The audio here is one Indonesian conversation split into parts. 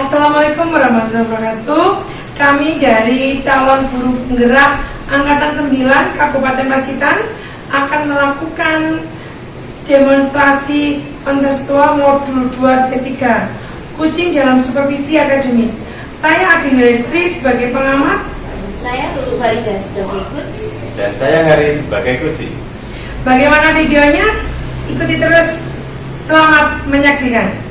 Assalamualaikum warahmatullahi wabarakatuh. Kami dari calon guru penggerak Angkatan 9 Kabupaten Pacitan akan melakukan demonstrasi kontestual modul 2 T3 Kucing dalam supervisi akademik. Saya Adi Yulistri sebagai pengamat. Saya Lulu Farida sebagai coach. Dan saya Hari sebagai kucing. Bagaimana videonya? Ikuti terus. Selamat menyaksikan.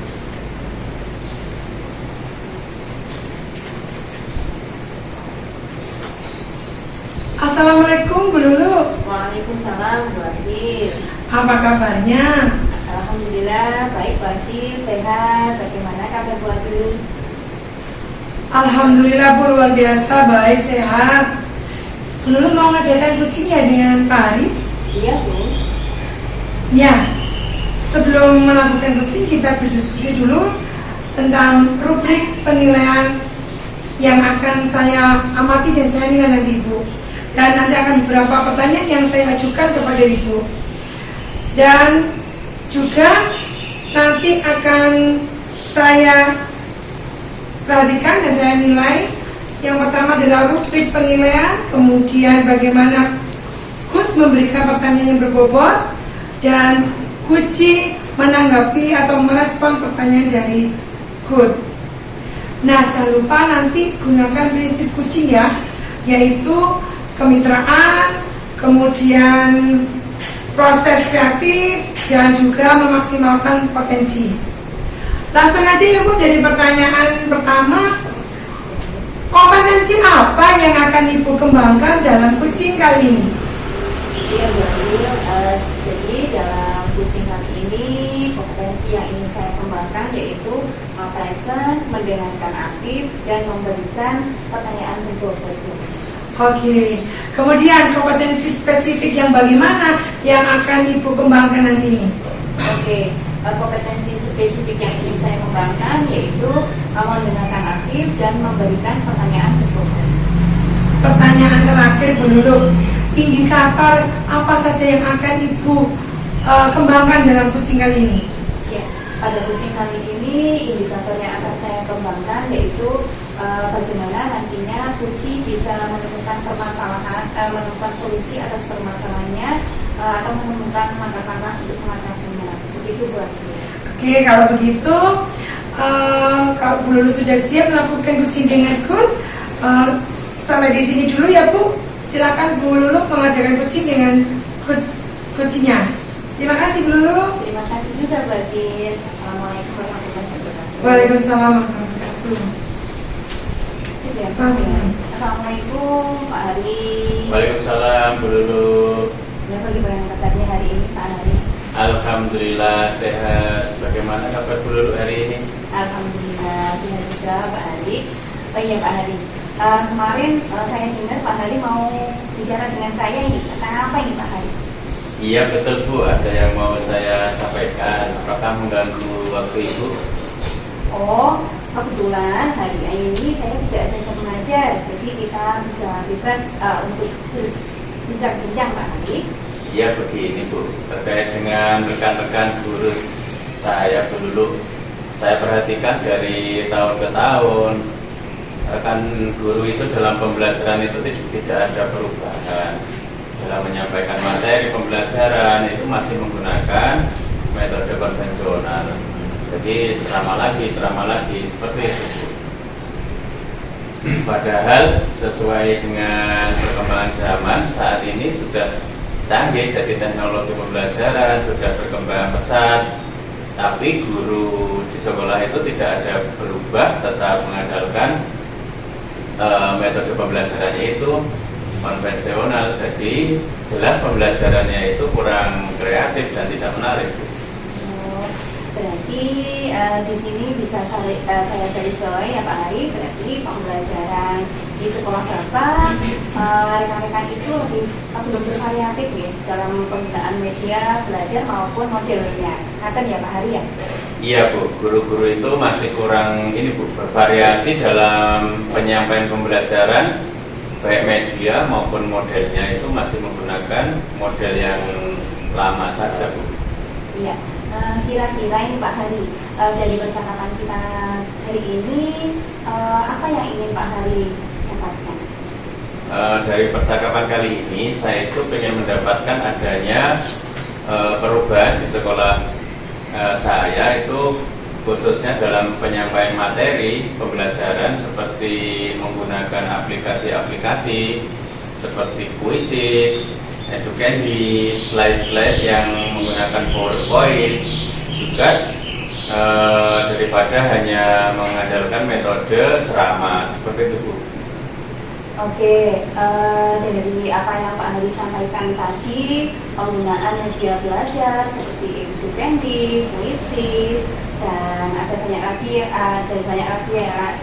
Assalamualaikum Bu Lulu. Waalaikumsalam Bu Adil. Apa kabarnya? Alhamdulillah baik Bu Adil, sehat. Bagaimana kabar Bu Adil? Alhamdulillah Bu, luar biasa baik, sehat. Bu Lulu mau ngadakan kucing ya dengan Pak Ari? Iya Bu. Ya, sebelum melakukan kucing kita berdiskusi dulu tentang rubrik penilaian yang akan saya amati dan saya nilai nanti Ibu. Dan nanti akan beberapa pertanyaan yang saya ajukan kepada Ibu. Dan juga nanti akan saya perhatikan dan saya nilai. Yang pertama adalah rubrik penilaian, kemudian bagaimana coach memberikan pertanyaan yang berbobot, dan kucing menanggapi atau merespon pertanyaan dari coach. Nah, jangan lupa nanti gunakan prinsip kucing ya, yaitu kemitraan, kemudian proses kreatif, dan juga memaksimalkan potensi. Langsung aja ya Bu, dari pertanyaan pertama, kompetensi apa yang akan Ibu kembangkan dalam kucing kali ini? Iya Bu Adil, jadi dalam kucing kali ini kompetensi yang ingin saya kembangkan yaitu present, mendengarkan aktif, dan memberikan pertanyaan berbobot. Oke, kemudian kompetensi spesifik yang bagaimana yang akan Ibu kembangkan nanti? Oke, kompetensi spesifik yang ingin saya kembangkan yaitu mendengarkan aktif dan memberikan pertanyaan berbobot. Pertanyaan terakhir Bu Lulu, indikator apa saja yang akan Ibu kembangkan dalam kucing kali ini? Ya, pada kucing kali ini indikator yang akan saya kembangkan yaitu bagaimana nantinya kucing bisa menemukan permasalahan, menemukan solusi atas permasalahannya atau menemukan langkah-langkah untuk mengatasinya. Begitu Bu Adil. Oke, kalau begitu, kalau Bu Lulu sudah siap melakukan kucing dengan kun, sampai di sini dulu ya Bu. Silakan Bu Lulu mengajarkan kucing dengan kucingnya. Terima kasih Bu Lulu. Terima kasih juga Bu Adil. Assalamualaikum warahmatullahi wabarakatuh. Waalaikumsalam warahmatullahi wabarakatuh. Assalamualaikum Pak Ari. Waalaikumsalam Bu Lulu. Ya, bagaimana kabarnya hari ini Pak Ari? Alhamdulillah sehat. Bagaimana kabar Bu Lulu hari ini? Alhamdulillah sehat juga Pak Ari. Oh iya Pak Ari, kemarin saya dengar Pak Ari mau bicara dengan saya ini tentang apa ini Pak Ari? Iya betul Bu, ada yang mau saya sampaikan. Apakah mengganggu waktu Ibu? Oh, kebetulan hari ini saya tidak ada jam mengajar, jadi kita bisa bebas untuk berbincang-bincang Pak Ari. Iya begini Bu, terkait dengan rekan-rekan guru saya Bu Lulu, saya perhatikan dari tahun ke tahun rekan guru itu dalam pembelajaran itu tidak ada perubahan. Dalam menyampaikan materi pembelajaran itu masih menggunakan metode konvensional. Jadi ceramah lagi seperti itu Bu. Padahal sesuai dengan perkembangan zaman saat ini sudah canggih, jadi teknologi pembelajaran sudah berkembang pesat, tapi guru di sekolah itu tidak ada berubah, tetap mengandalkan metode pembelajarannya itu konvensional. Jadi jelas pembelajarannya itu kurang kreatif dan tidak menarik. Berarti di sini bisa saya garis bawahi ya Pak Ari, berarti pembelajaran di sekolah Bapak rekan-rekan itu belum bervariatif ya dalam penggunaan media belajar maupun modelnya. Ngaten ya Pak Ari ya? Iya Bu, guru-guru itu masih kurang ini Bu, bervariasi dalam penyampaian pembelajaran, baik media maupun modelnya itu masih menggunakan model yang lama saja Bu. Iya. Kira-kira ini Pak Hari, dari percakapan kita hari ini, apa yang ingin Pak Hari dapatkan? Dari percakapan kali ini saya itu ingin mendapatkan adanya perubahan di sekolah saya itu, khususnya dalam penyampaian materi pembelajaran seperti menggunakan aplikasi-aplikasi seperti Quizzes, Educandy, slide-slide yang menggunakan PowerPoint, juga daripada hanya mengandalkan metode ceramah seperti itu, Bu. Oke, dari apa yang Pak Hari sampaikan tadi, penggunaan media belajar seperti Educandy, Quizzes, dan ada banyak lagi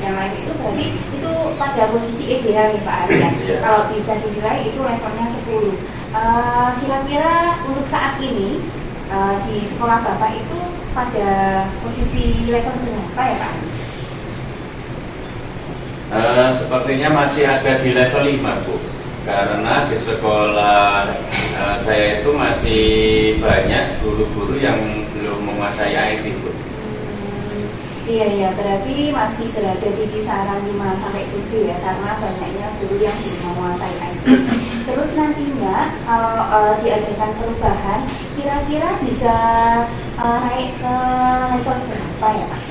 yang lain, itu berarti itu pada posisi ideal nih Pak Hari ya. Kalau bisa dinilai itu levelnya 10. Kira-kira untuk saat ini di sekolah Bapak itu pada posisi level berapa ya Pak? Sepertinya masih ada di level 5, Bu. Karena di sekolah saya itu masih banyak guru-guru yang belum menguasai IT, Bu. Iya, berarti masih berada di kisaran 5-7 ya, karena banyaknya guru yang belum menguasai IT. Terus nantinya kalau diadakan perubahan, kira-kira bisa naik ke level berapa ya Pak?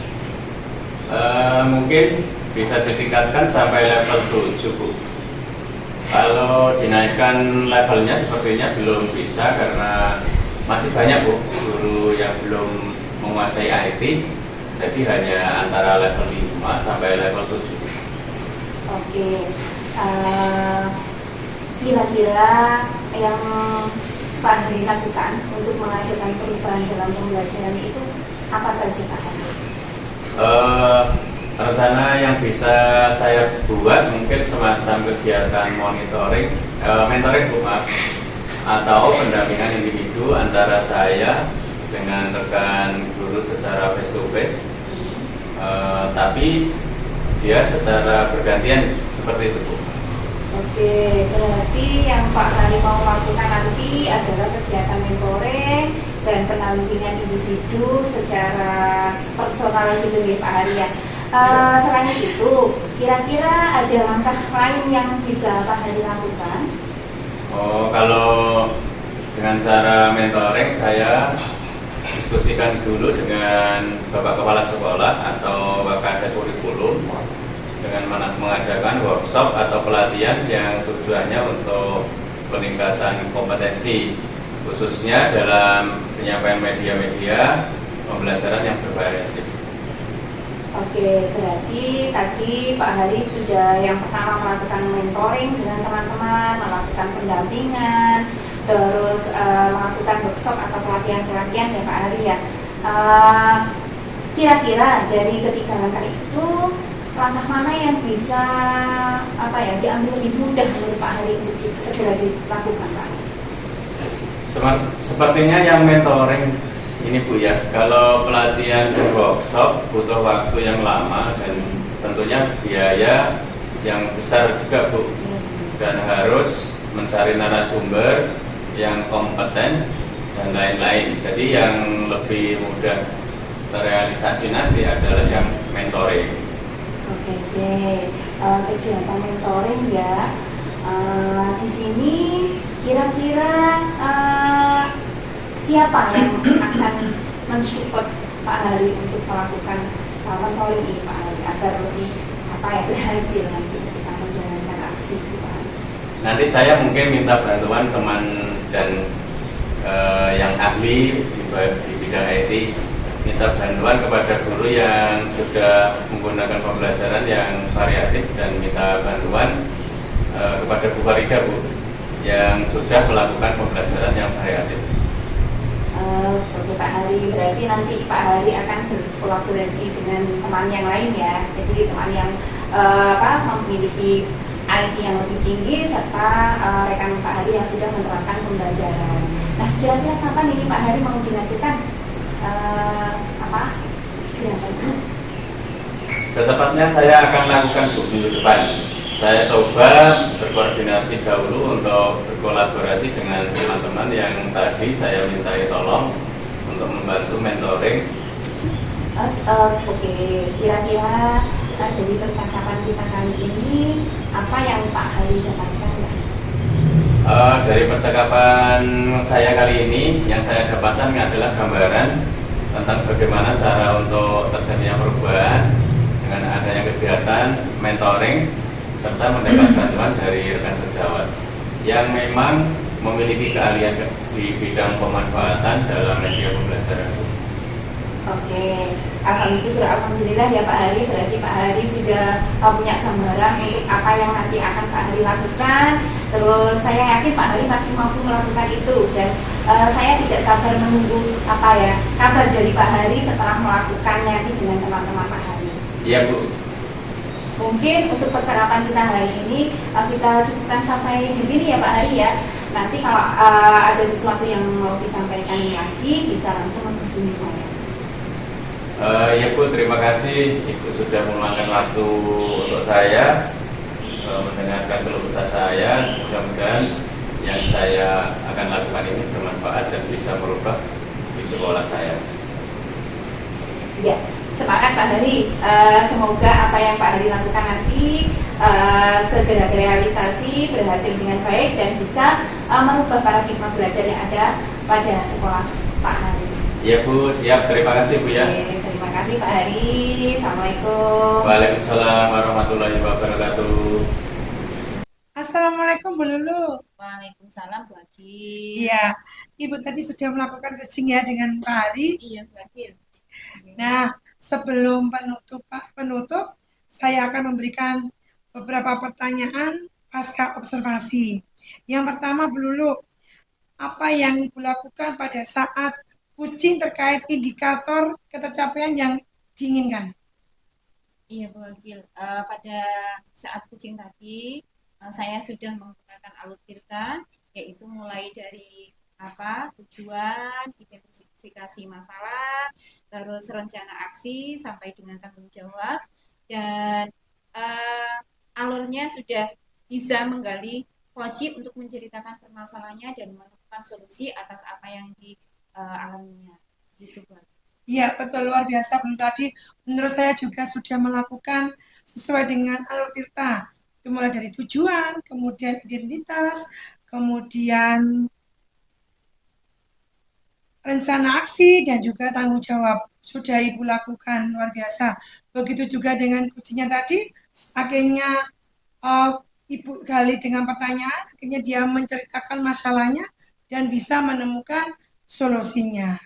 Mungkin bisa ditingkatkan sampai level 7, Bu. Kalau dinaikkan levelnya sepertinya belum bisa karena masih banyak, Bu, guru yang belum menguasai IT. Jadi hanya antara level 5 sampai level 7. Oke, kira-kira yang Pak Hari lakukan untuk mengadakan perubahan dalam pembelajaran itu apa saja Pak Hari? Rencana yang bisa saya buat mungkin semacam kegiatan monitoring, mentoring, Bu, atau pendampingan individu antara saya dengan rekan guru secara face to face, tapi dia secara bergantian seperti itu, Bu. Oke, berarti yang Pak Hari mau lakukan nanti adalah kegiatan mentoring dan pendampingan individu secara personal gitu ya Pak Hari ya. Selain itu, kira-kira ada langkah lain yang bisa Pak Hari lakukan? Kalau dengan cara mentoring, saya diskusikan dulu dengan Bapak Kepala Sekolah atau Bapak Kasih Kurikulum dengan mengadakan workshop atau pelatihan yang tujuannya untuk peningkatan kompetensi, khususnya dalam penyampaian media-media pembelajaran yang bervariatif. Oke, berarti tadi Pak Hari sudah yang pertama melakukan mentoring dengan teman-teman, melakukan pendampingan, terus melakukan workshop atau pelatihan-pelatihan ya Pak Hari ya. Kira-kira dari ketiga langkah itu, langkah mana yang bisa diambil lebih mudah menurut Pak Hari untuk segera dilakukan Pak? Sepertinya yang mentoring ini, Bu, ya. Kalau pelatihan dan workshop butuh waktu yang lama dan tentunya biaya yang besar juga, Bu. Dan harus mencari narasumber yang kompeten dan lain-lain. Jadi yang lebih mudah terrealisasi nanti adalah yang mentoring. Oke. Kegiatan mentoring ya. Di sini kira-kira siapa yang akan mensupport Pak Hari untuk melakukan mentoring ini Pak Hari agar lebih berhasil nanti ketika menjalankan aksi Pak Hari? Nanti saya mungkin minta bantuan teman dan yang ahli di bidang IT, minta bantuan kepada guru yang sudah menggunakan pembelajaran yang variatif dan minta bantuan kepada Bu Farida, Bu, yang sudah melakukan pembelajaran yang variatif. Oke Pak Hari, berarti nanti Pak Hari akan berkolaborasi dengan teman yang lain ya. Jadi teman yang memiliki IT yang lebih tinggi serta rekan Pak Hari yang sudah menerapkan pembelajaran. Nah, kira-kira kapan ini Pak Hari mau dilakukan gerakan? Secepatnya saya akan lakukan minggu depan. Saya coba berkoordinasi dahulu untuk berkolaborasi dengan teman-teman yang tadi saya mintai tolong untuk membantu mentoring. Oke, kira-kira dari percakapan kita kali ini apa yang Pak Hari dapatkan ya? Dari percakapan saya kali ini, yang saya dapatkan adalah gambaran tentang bagaimana cara untuk terjadinya perubahan dengan adanya kegiatan mentoring serta mendapat bantuan dari rekan sejawat yang memang memiliki keahlian di bidang pemanfaatan dalam media pembelajaran. Oke, alhamdulillah ya Pak Hari, berarti Pak Hari sudah punya gambaran untuk apa yang nanti akan Pak Hari lakukan. Terus saya yakin Pak Hari masih mampu melakukan itu dan saya tidak sabar menunggu kabar dari Pak Hari setelah melakukannya dengan teman-teman Pak Hari. Iya Bu. Mungkin untuk percakapan kita hari ini kita cukupkan sampai di sini ya Pak Hari ya. Nanti kalau ada sesuatu yang mau disampaikan lagi bisa langsung menghubungi saya. Ya Bu, terima kasih Ibu sudah meluangkan waktu untuk saya mendengarkan keluh kesah saya. Mudah-mudahan yang saya akan lakukan ini bermanfaat dan bisa merubah di sekolah saya. Ya, semangat Pak Hari. Semoga apa yang Pak Hari lakukan nanti segera terrealisasi, berhasil dengan baik dan bisa merubah paradigma belajar yang ada pada sekolah Pak Hari. Ya Bu, siap. Terima kasih Bu ya. Oke, terima kasih Pak Hari. Assalamualaikum. Waalaikumsalam warahmatullahi wabarakatuh. Assalamualaikum Bu Lulu. Waalaikumsalam Bu Agil. Iya, Ibu tadi sudah melakukan coaching ya dengan Pak Hari. Iya Bu Agil. Nah, sebelum penutup, saya akan memberikan beberapa pertanyaan pasca observasi. Yang pertama, Bu Lulu, apa yang Ibu lakukan pada saat coaching terkait indikator ketercapaian yang diinginkan? Iya Bu Agil, pada saat coaching tadi saya sudah menggunakan alur tirta, yaitu mulai dari tujuan, identifikasi masalah, terus rencana aksi sampai dengan tanggung jawab, dan alurnya sudah bisa menggali Koji untuk menceritakan permasalahannya dan menemukan solusi atas apa yang dialaminya. Gitu, Pak. Iya, betul, luar biasa. Tadi menurut saya juga sudah melakukan sesuai dengan alur tirta. Itu mulai dari tujuan, kemudian identitas, kemudian rencana aksi, dan juga tanggung jawab. Sudah Ibu lakukan, luar biasa. Begitu juga dengan kuncinya tadi, akhirnya Ibu gali dengan pertanyaan, akhirnya dia menceritakan masalahnya dan bisa menemukan solusinya.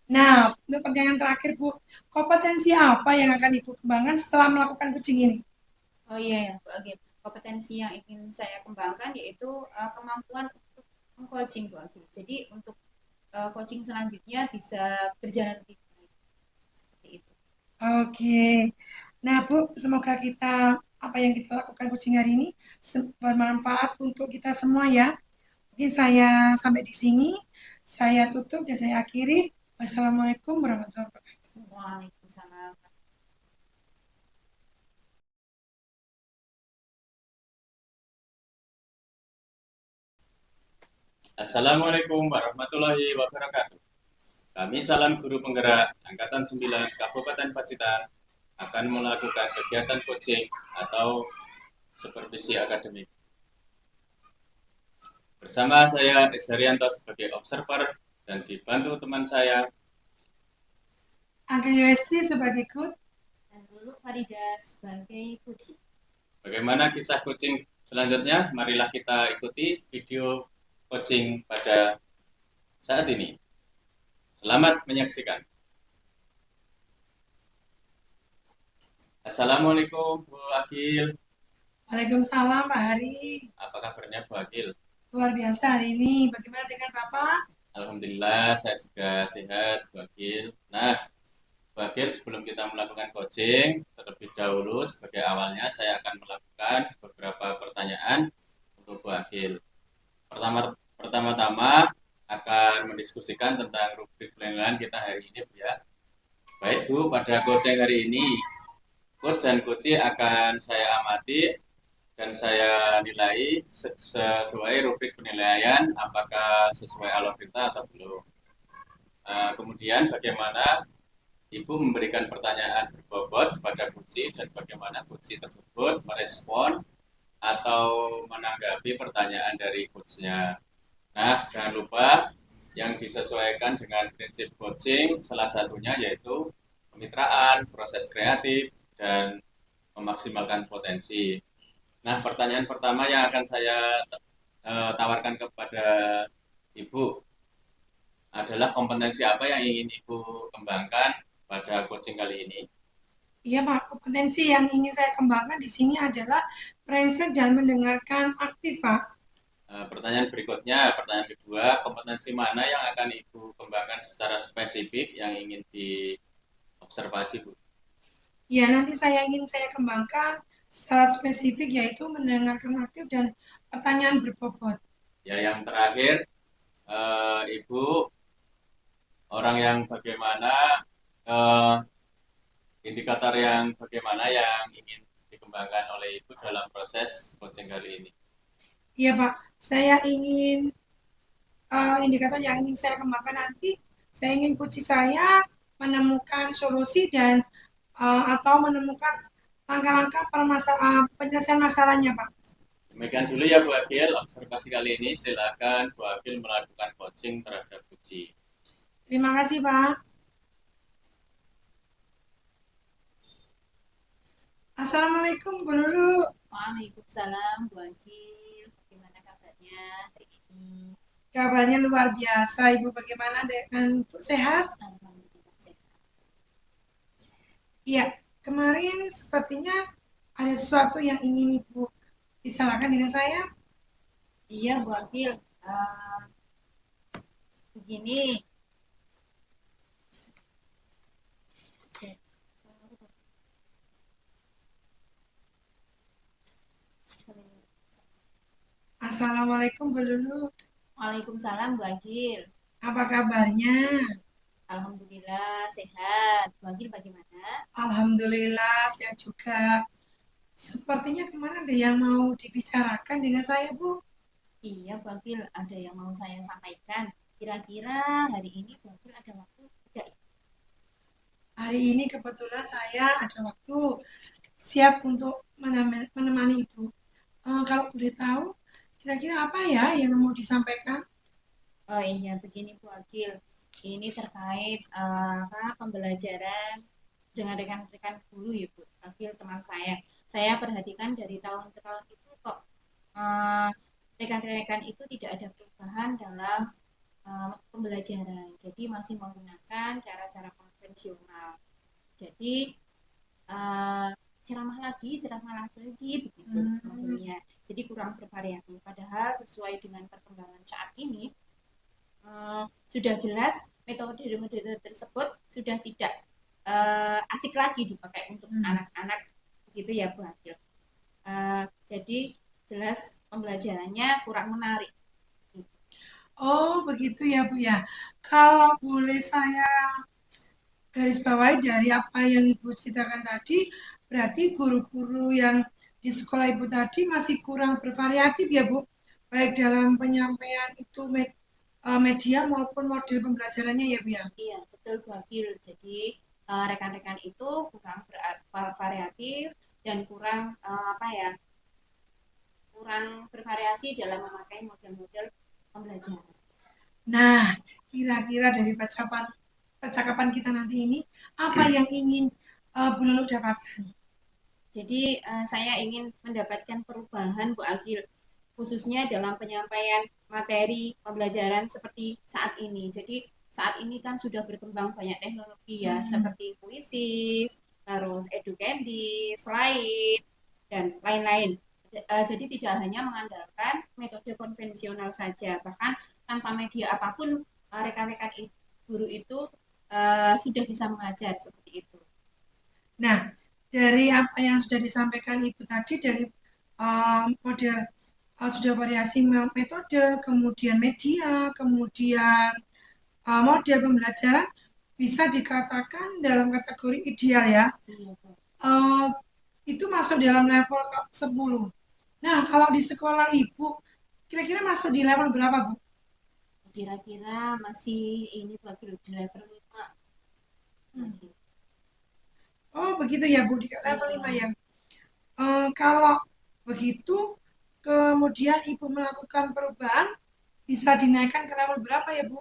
Nah, untuk pertanyaan terakhir Bu, kompetensi apa yang akan Ibu kembangkan setelah melakukan coaching ini? Oh iya ya, Bu Agil. Kompetensi yang ingin saya kembangkan yaitu kemampuan untuk meng-coaching, Bu Agil. Jadi untuk coaching selanjutnya bisa berjalan lebih baik. Seperti itu. Oke. Nah, Bu, semoga apa yang kita lakukan coaching hari ini bermanfaat untuk kita semua ya. Mungkin saya sampai di sini, saya tutup dan saya akhiri. Wassalamualaikum warahmatullahi wabarakatuh. Waalaikumsalam. Assalamualaikum warahmatullahi wabarakatuh. Kami calon guru penggerak Angkatan 9 Kabupaten Pacitan akan melakukan kegiatan coaching atau supervisi akademik. Bersama saya S. Haryanto sebagai observer dan dibantu teman saya Angga Yosi sebagai coach. Dan dulu Farida sebagai coaching. Bagaimana kisah coaching selanjutnya? Marilah kita ikuti video coaching pada saat ini. Selamat menyaksikan. Assalamualaikum Bu Agil. Waalaikumsalam Pak Hari. Apa kabarnya Bu Agil? Luar biasa hari ini. Bagaimana dengan Bapak? Alhamdulillah saya juga sehat Bu Agil. Nah, Bu Agil, sebelum kita melakukan coaching, terlebih dahulu sebagai awalnya saya akan melakukan beberapa pertanyaan untuk Bu Agil. Pertama-tama akan mendiskusikan tentang rubrik penilaian kita hari ini Bu ya. Baik Bu, pada coaching hari ini coach dan coach akan saya amati dan saya nilai sesuai rubrik penilaian apakah sesuai alur kita atau belum. Kemudian bagaimana Ibu memberikan pertanyaan berbobot kepada Puji dan bagaimana Puji tersebut merespon atau menanggapi pertanyaan dari coachnya. Nah, jangan lupa yang disesuaikan dengan prinsip coaching, salah satunya yaitu kemitraan, proses kreatif, dan memaksimalkan potensi. Nah, pertanyaan pertama yang akan saya tawarkan kepada Ibu adalah kompetensi apa yang ingin Ibu kembangkan pada coaching kali ini? Iya Pak, kompetensi yang ingin saya kembangkan di sini adalah present dan mendengarkan aktif Pak. Pertanyaan berikutnya, pertanyaan kedua, kompetensi mana yang akan Ibu kembangkan secara spesifik yang ingin diobservasi, Bu? Ya, nanti saya kembangkan secara spesifik yaitu mendengarkan aktif dan pertanyaan berbobot. Ya, yang terakhir, Ibu orang yang bagaimana, eh, indikator yang bagaimana yang ingin dikembangkan oleh Ibu dalam proses coaching kali ini? Iya Pak, saya ingin indikator yang ingin saya kembangkan nanti, saya ingin kunci saya menemukan solusi dan atau menemukan langkah-langkah penyelesaian masalahnya Pak. Demikian dulu ya Bu Agil, observasi kali ini silakan Bu Agil melakukan coaching terhadap Puji. Terima kasih Pak. Assalamualaikum Bu Lulu. Waalaikumsalam, Bu Agil. Bagaimana kabarnya hari ini? Kabarnya luar biasa Ibu, bagaimana dengan Ibu, sehat? Alhamdulillah sehat. Iya, kemarin sepertinya ada sesuatu yang ingin Ibu bicarakan dengan saya. Iya, Bu Agil. Begini. Assalamualaikum Bu Lulu. Waalaikumsalam, Bu Agil. Apa kabarnya? Alhamdulillah sehat. Bu Agil bagaimana? Alhamdulillah, saya juga. Sepertinya kemarin ada yang mau dibicarakan dengan saya, Bu. Iya, Bu Agil, ada yang mau saya sampaikan. Kira-kira hari ini Bu Agil ada waktu tidak ya? Hari ini kebetulan saya ada waktu, siap untuk menemani Ibu. Kalau boleh tahu, kira-kira apa ya yang mau disampaikan? Oh iya, begini Bu Agil. Ini terkait pembelajaran dengan rekan-rekan guru ya Bu Agil, teman saya. Saya perhatikan dari tahun ke tahun itu kok eh, rekan-rekan itu tidak ada perubahan dalam pembelajaran. Jadi masih menggunakan cara-cara konvensional. Jadi eh, ceramah lagi begitu modelnya. Jadi kurang bervariasi. Padahal sesuai dengan perkembangan saat ini sudah jelas metode-metode tersebut sudah tidak asik lagi dipakai untuk anak-anak begitu ya Bu Akil. Jadi jelas pembelajarannya kurang menarik. Oh, begitu ya, Bu ya. Kalau boleh saya garis bawahi dari apa yang Ibu ceritakan tadi, berarti guru-guru yang di sekolah Ibu tadi masih kurang bervariatif ya, Bu. Baik dalam penyampaian itu media maupun model pembelajarannya ya, Bu ya. Iya, betul Bu Akil. Jadi rekan-rekan itu kurang bervariatif dan kurang kurang bervariasi dalam memakai model-model pembelajaran. Nah, kira-kira dari percakapan kita nanti ini, apa yang ingin Bu Lulu dapatkan? Jadi saya ingin mendapatkan perubahan Bu Agil, khususnya dalam penyampaian materi pembelajaran seperti saat ini. Jadi saat ini kan sudah berkembang banyak teknologi ya, seperti Puisis, terus Educandy, Slide, dan lain-lain. Jadi tidak hanya mengandalkan metode konvensional saja, bahkan tanpa media apapun rekan-rekan guru itu sudah bisa mengajar seperti itu. Nah, dari apa yang sudah disampaikan Ibu tadi, dari model sudah variasi metode, kemudian media, kemudian model pembelajaran, bisa dikatakan dalam kategori ideal ya. Itu masuk dalam level 10. Nah, kalau di sekolah Ibu, kira-kira masuk di level berapa, Bu? Kira-kira masih ini Bu Agil di level 5. Hmm. Oh begitu ya Bu, di level 5 Iya. ya. Kalau begitu, kemudian Ibu melakukan perubahan, bisa dinaikkan ke level berapa ya Bu?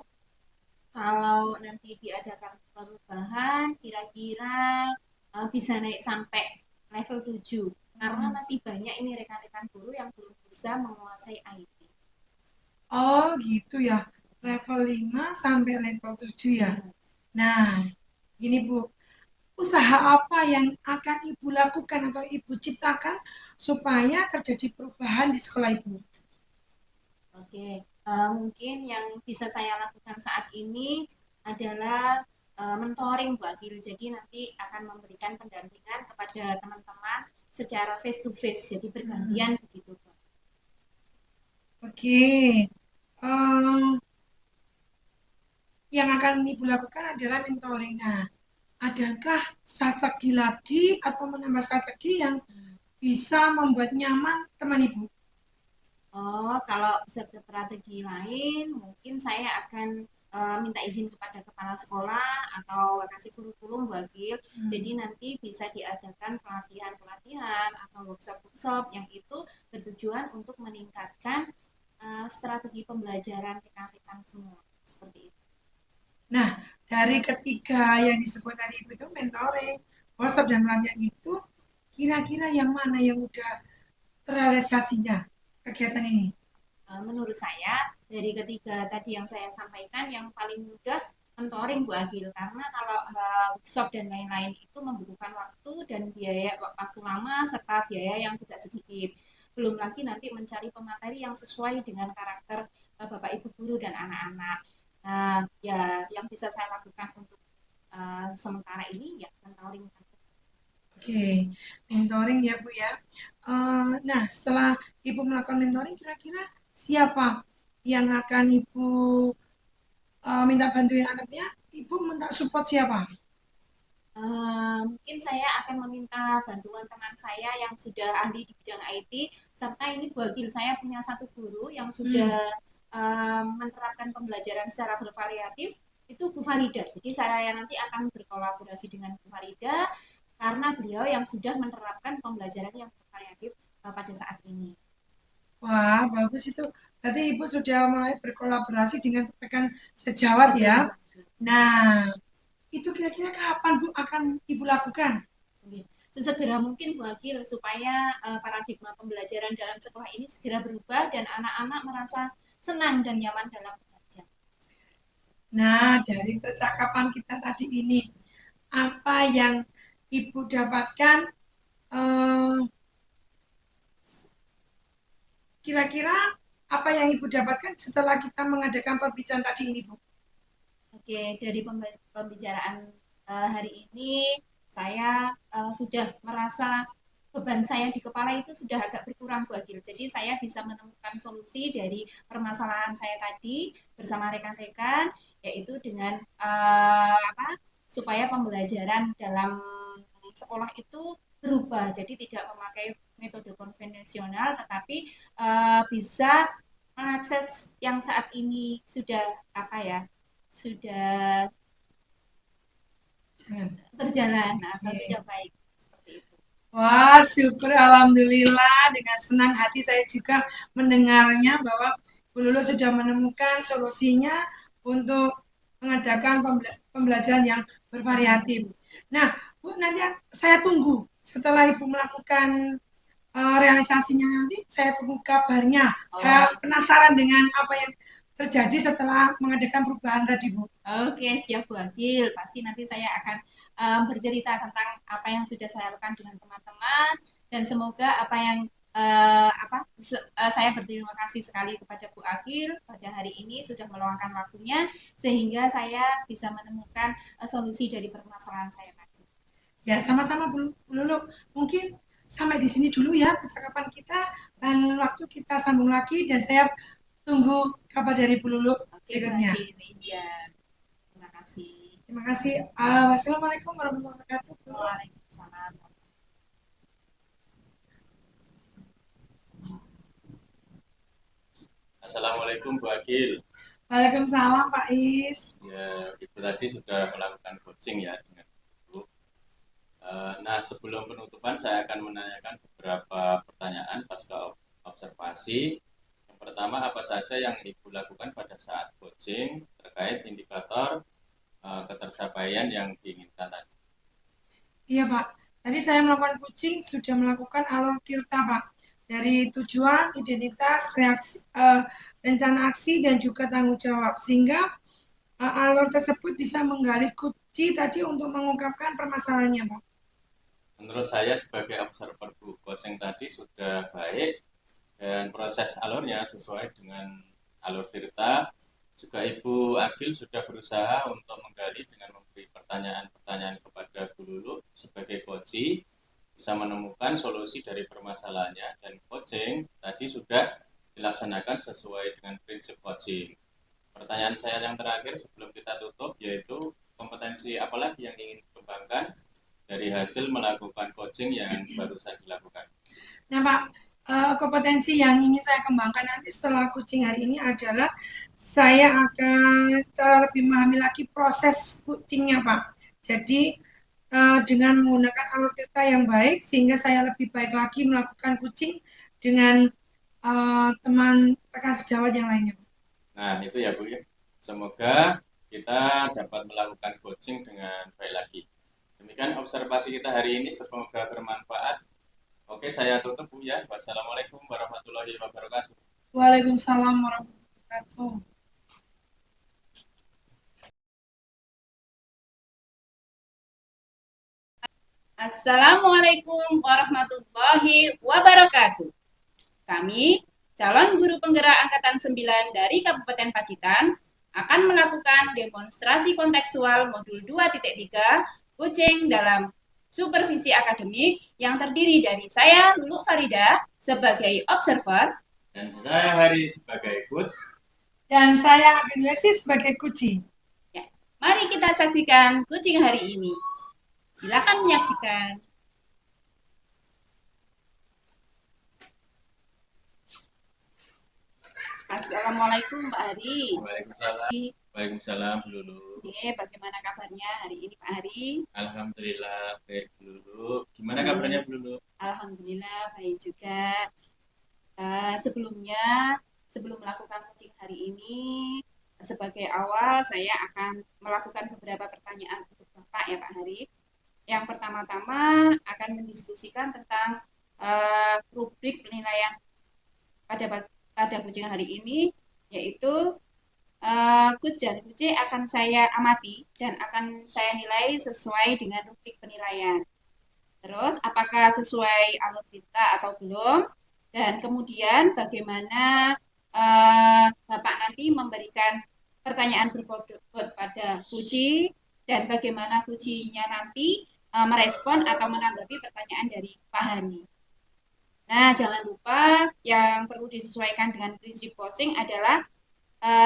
Kalau nanti diadakan perubahan, kira-kira bisa naik sampai level 7. Karena Hmm. masih banyak ini rekan-rekan guru yang belum bisa menguasai IT. Oh gitu ya, level 5 sampai level 7 ya. Iya. Nah, gini Bu, usaha apa yang akan Ibu lakukan atau Ibu ciptakan supaya terjadi perubahan di sekolah Ibu? Oke, mungkin yang bisa saya lakukan saat ini adalah mentoring Bu Agil. Jadi nanti akan memberikan pendampingan kepada teman-teman secara face to face, jadi Hmm. bergantian begitu Bu. Oke, Eh, yang akan Ibu lakukan adalah mentoring. Nah, adakah strategi lagi atau menambah strategi yang bisa membuat nyaman teman Ibu? Oh, kalau strategi lain, mungkin saya akan minta izin kepada kepala sekolah atau kasih kurikulum Bu Agil. Jadi Hmm. nanti bisa diadakan pelatihan-pelatihan atau workshop-workshop yang itu bertujuan untuk meningkatkan strategi pembelajaran rekan-rekan semua. Seperti itu. Nah, dari ketiga yang disebut tadi Ibu itu mentoring, workshop dan pelatihan itu, kira-kira yang mana yang udah terrealisasinya kegiatan ini? Menurut saya dari ketiga tadi yang saya sampaikan yang paling mudah mentoring Bu Agil karena kalau workshop dan lain-lain itu membutuhkan waktu dan biaya waktu lama serta biaya yang tidak sedikit. Belum lagi nanti mencari pemateri yang sesuai dengan karakter Bapak Ibu guru dan anak-anak. Nah, ya yang bisa saya lakukan untuk sementara ini ya mentoring. Oke, mentoring ya Bu ya. Nah, setelah Ibu melakukan mentoring, kira-kira siapa yang akan Ibu minta bantuin anaknya? Ibu minta support siapa? Mungkin saya akan meminta bantuan teman saya yang sudah ahli di bidang IT, serta ini bagi saya punya satu guru yang sudah Hmm. menerapkan pembelajaran secara bervariatif, itu Bu Farida. Jadi saya nanti akan berkolaborasi dengan Bu Farida karena beliau yang sudah menerapkan pembelajaran yang bervariatif pada saat ini. Wah, bagus itu. Berarti Ibu sudah mulai berkolaborasi dengan rekan sejawat ya. Betul, Bu. Nah, itu kira-kira kapan Bu akan Ibu lakukan? Sesegera mungkin Bu Agil supaya paradigma pembelajaran dalam sekolah ini segera berubah dan anak-anak merasa senang dan nyaman dalam belajar. Nah, dari percakapan kita tadi ini, apa yang Ibu dapatkan eh, kira-kira apa yang Ibu dapatkan setelah kita mengadakan pembicaraan tadi ini, Bu? Oke, dari pembicaraan hari ini saya sudah merasa beban saya di kepala itu sudah agak berkurang Bu Agil. Jadi saya bisa menemukan solusi dari permasalahan saya tadi bersama rekan-rekan, yaitu dengan apa supaya pembelajaran dalam sekolah itu berubah. Jadi tidak memakai metode konvensional, tetapi bisa mengakses yang saat ini sudah apa ya sudah Jangan. berjalan atau Oke. sudah baik seperti itu. Wah, syukur alhamdulillah dengan senang hati saya juga mendengarnya bahwa Bu Lulu sudah menemukan solusinya untuk mengadakan pembelajaran yang bervariatif. Nah, Bu, nanti saya tunggu setelah Ibu melakukan realisasinya nanti saya tunggu kabarnya. Saya Oh, penasaran dengan apa yang terjadi setelah mengadakan perubahan tadi, Bu. oke, siap Bu Agil. Pasti nanti saya akan bercerita tentang apa yang sudah saya lakukan dengan teman-teman dan semoga apa yang saya berterima kasih sekali kepada Bu Agil pada hari ini sudah meluangkan waktunya sehingga saya bisa menemukan solusi dari permasalahan saya tadi. Ya, sama-sama Bu Lulu. Mungkin sampai di sini dulu ya percakapan kita dan waktu kita sambung lagi dan saya tunggu kabar dari Bu Lulu Oke, Bu berikutnya. Agil. Iya, terima kasih. Terima kasih. Wassalamualaikum warahmatullahi wabarakatuh. Bu Lulu. Waalaikumsalam. Assalamualaikum Bu Agil. Waalaikumsalam Pak Is. Ya, Ibu tadi sudah melakukan coaching ya dengan Ibu. Nah, sebelum penutupan saya akan menanyakan beberapa pertanyaan pasca observasi. Yang pertama, apa saja yang Ibu lakukan pada saat coaching terkait indikator ketercapaian yang diinginkan tadi? Iya Pak, tadi saya melakukan coaching sudah melakukan alur tirta Pak. Dari tujuan, identitas, reaksi, rencana aksi dan juga tanggung jawab. Sehingga alur tersebut bisa menggali kunci tadi untuk mengungkapkan permasalahannya Pak. Menurut saya sebagai observer Bu, coaching tadi sudah baik dan proses alurnya sesuai dengan alur tirta. Juga Ibu Agil sudah berusaha untuk menggali dengan memberi pertanyaan-pertanyaan kepada Bu Lulu sebagai coach, bisa menemukan solusi dari permasalahannya, dan coaching tadi sudah dilaksanakan sesuai dengan prinsip coaching. Pertanyaan saya yang terakhir sebelum kita tutup yaitu kompetensi apa lagi yang ingin dikembangkan dari hasil melakukan coaching yang barusan dilakukan? Nah Pak, kompetensi yang ingin saya kembangkan nanti setelah coaching hari ini adalah saya akan cara lebih memahami lagi proses coachingnya Pak. Jadi dengan menggunakan alur tirta yang baik sehingga saya lebih baik lagi melakukan coaching dengan teman rekan sejawat yang lainnya Pak. Nah, itu ya Bu ya. Semoga kita dapat melakukan coaching dengan baik lagi. Demikian observasi kita hari ini, semoga bermanfaat. Oke, saya tutup Bu ya. Wassalamualaikum warahmatullahi wabarakatuh. Waalaikumsalam warahmatullahi wabarakatuh. Assalamualaikum warahmatullahi wabarakatuh. Kami, calon guru penggerak Angkatan 9 dari Kabupaten Pacitan, akan melakukan demonstrasi kontekstual modul 2.3 coaching dalam supervisi akademik yang terdiri dari saya, Lulu Farida, sebagai observer, dan saya Hari sebagai coach, dan saya Agniasi sebagai coaching. Ya, mari kita saksikan coaching hari ini. Silakan menyaksikan. Assalamualaikum Pak Hari. Waalaikumsalam. Waalaikumsalam Bu Lulu. Oke, bagaimana kabarnya hari ini Pak Hari? Alhamdulillah baik Bu Lulu. Gimana kabarnya Bu Lulu? Alhamdulillah baik juga. Sebelum melakukan coaching hari ini, sebagai awal saya akan melakukan beberapa pertanyaan untuk Bapak ya Pak Hari. Yang pertama-tama akan mendiskusikan tentang rubrik penilaian pada coaching hari ini, yaitu coach dan coach akan saya amati dan akan saya nilai sesuai dengan rubrik penilaian. Terus, apakah sesuai alur kita atau belum? Dan kemudian bagaimana Bapak nanti memberikan pertanyaan berbobot pada coach dan bagaimana coachnya nanti merespon atau menanggapi pertanyaan dari Pak Hari. Nah, jangan lupa yang perlu disesuaikan dengan prinsip coaching adalah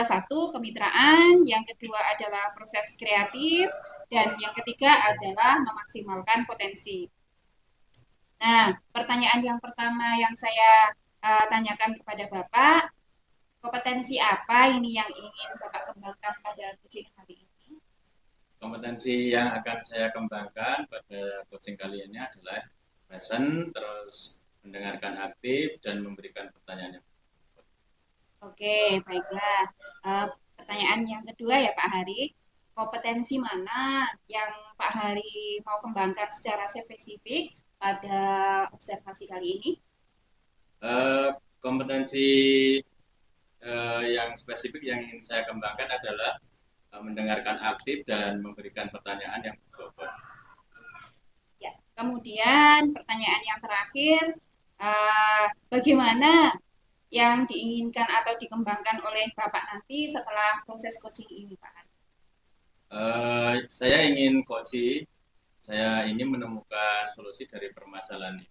satu, kemitraan, yang kedua adalah proses kreatif, dan yang ketiga adalah memaksimalkan potensi. Nah, pertanyaan yang pertama yang saya tanyakan kepada Bapak, kompetensi apa ini yang ingin Bapak kembangkan pada coaching hari ini? Kompetensi yang akan saya kembangkan pada coaching kali ini adalah present, terus mendengarkan aktif, dan memberikan pertanyaan yang Oke, baiklah. Pertanyaan yang kedua ya Pak Hari, kompetensi mana yang Pak Hari mau kembangkan secara spesifik pada observasi kali ini? Kompetensi yang spesifik yang ingin saya kembangkan adalah mendengarkan aktif dan memberikan pertanyaan yang berbobot. Ya, kemudian pertanyaan yang terakhir, bagaimana yang diinginkan atau dikembangkan oleh Bapak nanti setelah proses coaching ini, Pak? Saya ingin coaching, saya ingin menemukan solusi dari permasalahan ini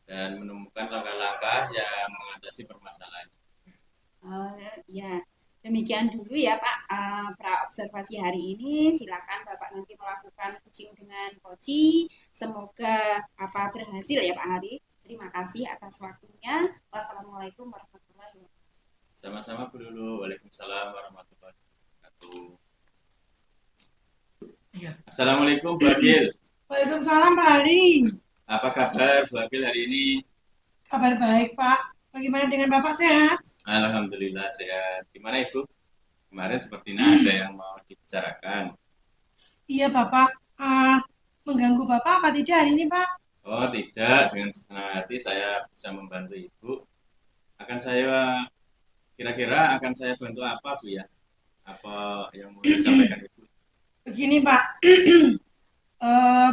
dan menemukan langkah-langkah yang mengatasi permasalahan. Ya, demikian dulu ya Pak, pra-observasi hari ini. Silakan Bapak nanti melakukan coaching dengan coach. Semoga berhasil ya Pak Hari. Terima kasih atas waktunya. Wassalamualaikum warahmatullahi wabarakatuh. Sama-sama Bu Lulu. Waalaikumsalam warahmatullahi wabarakatuh. Iya. Assalamualaikum Bu Agil. Waalaikumsalam Pak Hari. Apa kabar Bu Agil hari ini? Kabar baik Pak. Bagaimana dengan Bapak sehat? Alhamdulillah sehat. Gimana Ibu? Kemarin sepertinya ada yang mau dibicarakan. Iya Bapak. Mengganggu Bapak apa tidak hari ini Pak? Oh tidak, dengan senang hati saya bisa membantu Ibu. Kira-kira akan saya bantu apa Bu ya? Apa yang mau disampaikan Ibu? Begini Pak. Eh,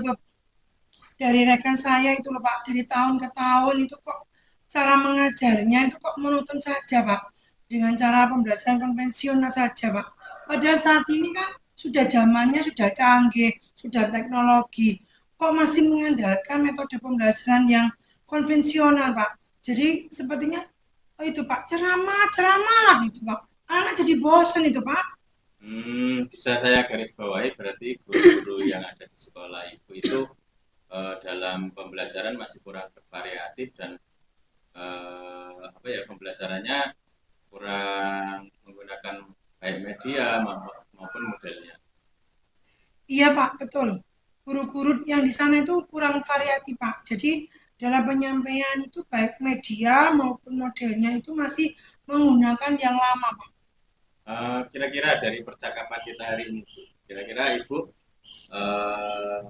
dari rekan saya itu loh Pak, dari tahun ke tahun itu kok cara mengajarnya itu kok monoton saja Pak, dengan cara pembelajaran konvensional saja Pak. Padahal saat ini kan sudah zamannya sudah canggih, sudah teknologi, kok masih mengandalkan metode pembelajaran yang konvensional Pak. Jadi sepertinya itu Pak, ceramah lagi itu Pak. Anak jadi bosan itu Pak. Bisa saya garis bawahi berarti guru-guru yang ada di sekolah Ibu itu dalam pembelajaran masih kurang bervariatif dan pembelajarannya kurang menggunakan baik media maupun modelnya. Iya Pak, betul. Guru-guru yang di sana itu kurang variatif Pak. Jadi dalam penyampaian itu baik media maupun modelnya itu masih menggunakan yang lama Pak. Kira-kira dari percakapan kita hari ini, kira-kira Ibu eh,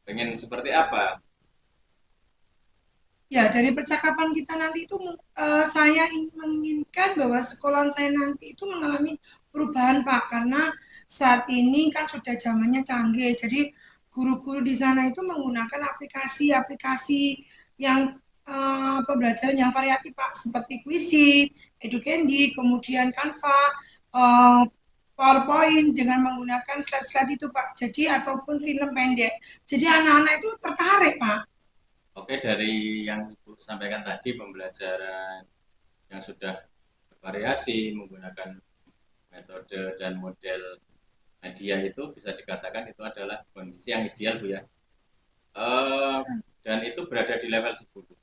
pengen seperti apa? Ya, dari percakapan kita nanti itu saya menginginkan bahwa sekolah saya nanti itu mengalami perubahan Pak, karena saat ini kan sudah zamannya canggih. Jadi guru-guru di sana itu menggunakan aplikasi-aplikasi yang pembelajaran yang variatif Pak, seperti Quizzy, Educandy, kemudian Canva, eh, PowerPoint dengan menggunakan slide-slide itu Pak. Jadi ataupun film pendek. Jadi anak-anak itu tertarik Pak. Oke, dari yang Ibu sampaikan tadi, pembelajaran yang sudah bervariasi menggunakan metode dan model media itu bisa dikatakan itu adalah kondisi yang ideal Bu ya. Dan itu berada di level 10.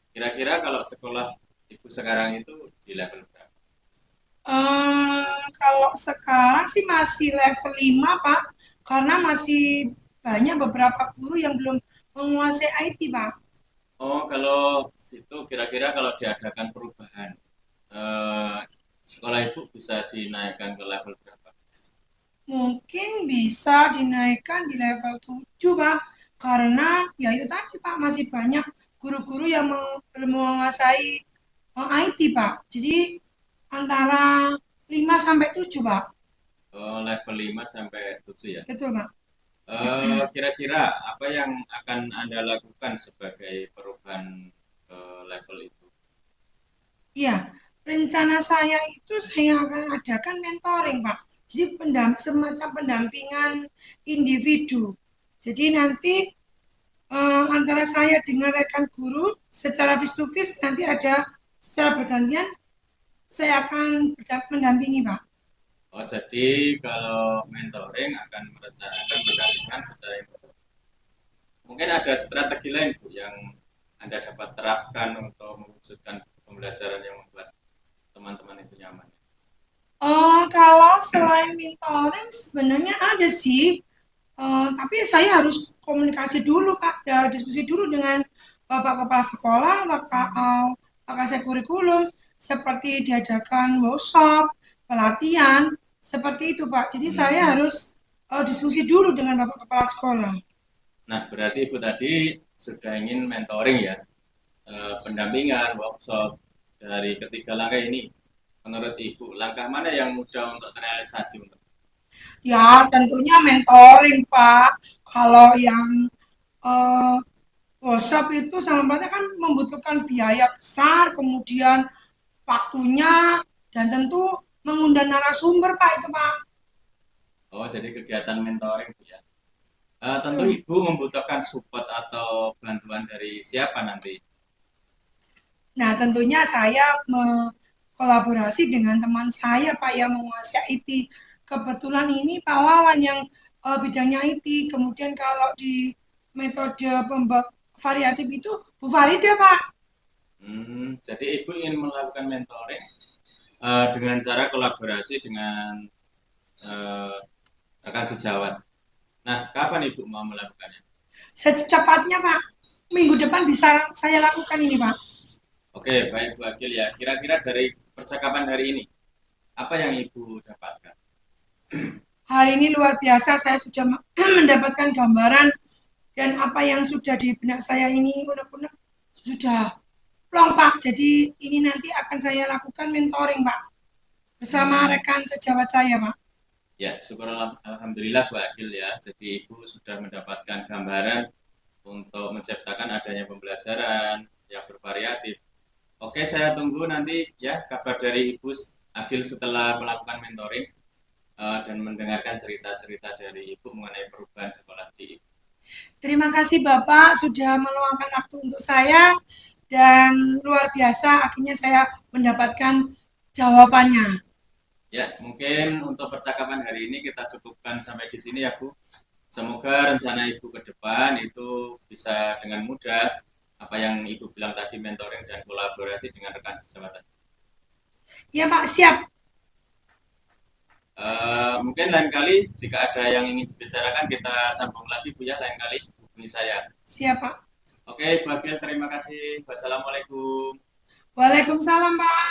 Kira-kira kalau sekolah Ibu sekarang itu di level berapa? Kalau sekarang sih masih level 5 Pak, karena masih banyak beberapa guru yang belum menguasai IT Pak. Oh, kalau itu kira-kira kalau diadakan perubahan, eh, sekolah Ibu bisa dinaikkan ke level berapa? Mungkin bisa dinaikkan di level 7 Pak, karena ya itu tadi Pak, masih banyak guru-guru yang belum menguasai IT Pak. Jadi antara 5 sampai 7 Pak. Level 5 sampai 7 ya. Betul Pak. Kira-kira apa yang akan Anda lakukan sebagai perubahan level itu? Iya, rencana saya itu saya akan adakan mentoring, Pak. Jadi semacam pendampingan individu. Jadi nanti antara saya dengan rekan guru secara face to face nanti ada secara bergantian saya akan mendampingi, Pak. Oh, jadi kalau mentoring akan merencanakan pendampingan secara individu. Mungkin ada strategi lain Bu yang Anda dapat terapkan untuk mewujudkan pembelajaran yang membuat teman-teman itu nyaman. Kalau selain mentoring sebenarnya ada sih. Tapi saya harus komunikasi dulu Pak, diskusi dulu dengan Bapak Kepala Sekolah, Bapak saya kurikulum, seperti diadakan workshop, pelatihan, seperti itu Pak. Jadi saya harus diskusi dulu dengan Bapak Kepala Sekolah. Nah, berarti Ibu tadi sudah ingin mentoring ya, pendampingan, workshop dari ketiga langkah ini. Menurut Ibu, langkah mana yang mudah untuk terrealisasi? Ya, tentunya mentoring Pak. Kalau yang eh, workshop itu sama kan membutuhkan biaya besar, kemudian waktunya, dan tentu mengundang narasumber Pak itu Pak. Oh, jadi kegiatan mentoring Bu ya. Tentu Betul. Ibu membutuhkan support atau bantuan dari siapa nanti? Nah, tentunya saya kolaborasi dengan teman saya Pak yang menguasai IT. Kebetulan ini Pak Wawan yang bidangnya IT. Kemudian kalau di metode variatif itu Bu Farida Pak. Jadi Ibu ingin melakukan mentoring dengan cara kolaborasi dengan eh, rekan sejawat. Nah, kapan Ibu mau melakukannya? Secepatnya Pak, minggu depan bisa saya lakukan ini Pak. Oke, baik Bu Agil ya. Kira-kira dari percakapan hari ini, apa yang Ibu dapatkan? Hari ini luar biasa, saya sudah mendapatkan gambaran dan apa yang sudah di benak saya ini unek-unek sudah plong Pak. Jadi ini nanti akan saya lakukan mentoring Pak bersama rekan sejawat saya Pak. Ya, syukurlah, alhamdulillah Bu Agil ya. Jadi Ibu sudah mendapatkan gambaran untuk menciptakan adanya pembelajaran yang bervariatif. Oke, saya tunggu nanti ya kabar dari Ibu Agil setelah melakukan mentoring dan mendengarkan cerita-cerita dari Ibu mengenai perubahan sekolah di Ibu. Terima kasih Bapak sudah meluangkan waktu untuk saya dan luar biasa akhirnya saya mendapatkan jawabannya. Ya, mungkin untuk percakapan hari ini kita cukupkan sampai di sini ya Bu. Semoga rencana Ibu ke depan itu bisa dengan mudah apa yang Ibu bilang tadi mentoring dan kolaborasi dengan rekan sejawat. Ya Pak, siap. Mungkin lain kali jika ada yang ingin dibicarakan kita sambung lagi Bu ya lain kali hubungi saya. Siap Pak. Oke, Bu Agil, terima kasih. Wassalamualaikum. Waalaikumsalam Pak.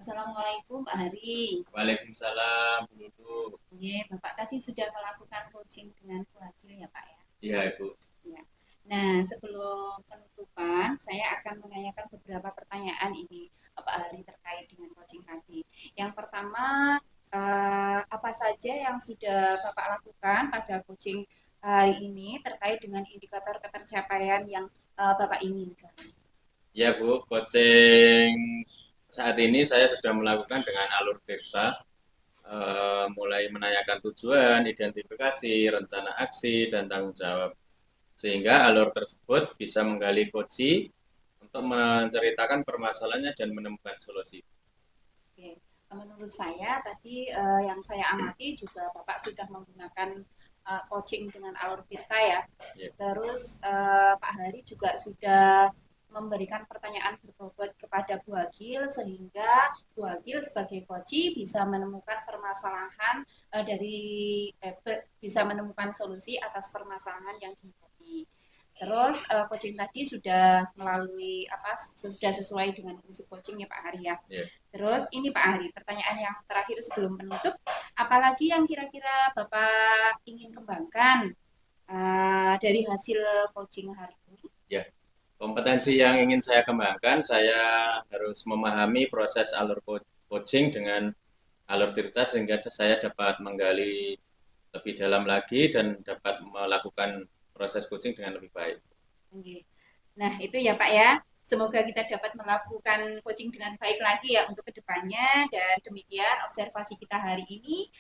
Assalamualaikum Pak Hari. Waalaikumsalam Bu Lulu. Iya, Bapak tadi sudah melakukan coaching dengan Bu Agil ya Pak ya. Iya Ibu. Ya. Nah, sebelum penutupan, saya akan menanyakan beberapa pertanyaan ini Pak Hari terkait dengan coaching tadi. Yang pertama, apa saja yang sudah Bapak lakukan pada coaching hari ini terkait dengan indikator ketercapaian yang Bapak inginkan? Ya Bu, coaching saat ini saya sudah melakukan dengan alur Tirta, mulai menanyakan tujuan, identifikasi, rencana aksi, dan tanggung jawab. Sehingga alur tersebut bisa menggali coaching untuk menceritakan permasalahannya dan menemukan solusi. Oke, menurut saya tadi yang saya amati juga Bapak sudah menggunakan coaching dengan alur Tirta ya. Yeah. Terus Pak Hari juga sudah memberikan pertanyaan berbobot kepada Bu Agil sehingga Bu Agil sebagai coach bisa menemukan permasalahan bisa menemukan solusi atas permasalahan yang dihadapi. Terus coaching tadi sudah melalui sudah sesuai dengan prinsip coaching ya Pak Hari ya. Yeah. Terus ini Pak Hari, pertanyaan yang terakhir sebelum penutup, apalagi yang kira-kira Bapak ingin kembangkan dari hasil coaching hari ini? Ya, kompetensi yang ingin saya kembangkan, saya harus memahami proses alur coaching dengan alur Tirta sehingga saya dapat menggali lebih dalam lagi dan dapat melakukan proses coaching dengan lebih baik. Nah, itu ya Pak ya. Semoga kita dapat melakukan coaching dengan baik lagi ya untuk kedepannya. Dan demikian observasi kita hari ini.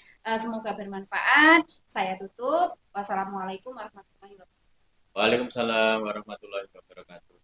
Semoga bermanfaat. Saya tutup. Wassalamualaikum warahmatullahi wabarakatuh. Waalaikumsalam warahmatullahi wabarakatuh.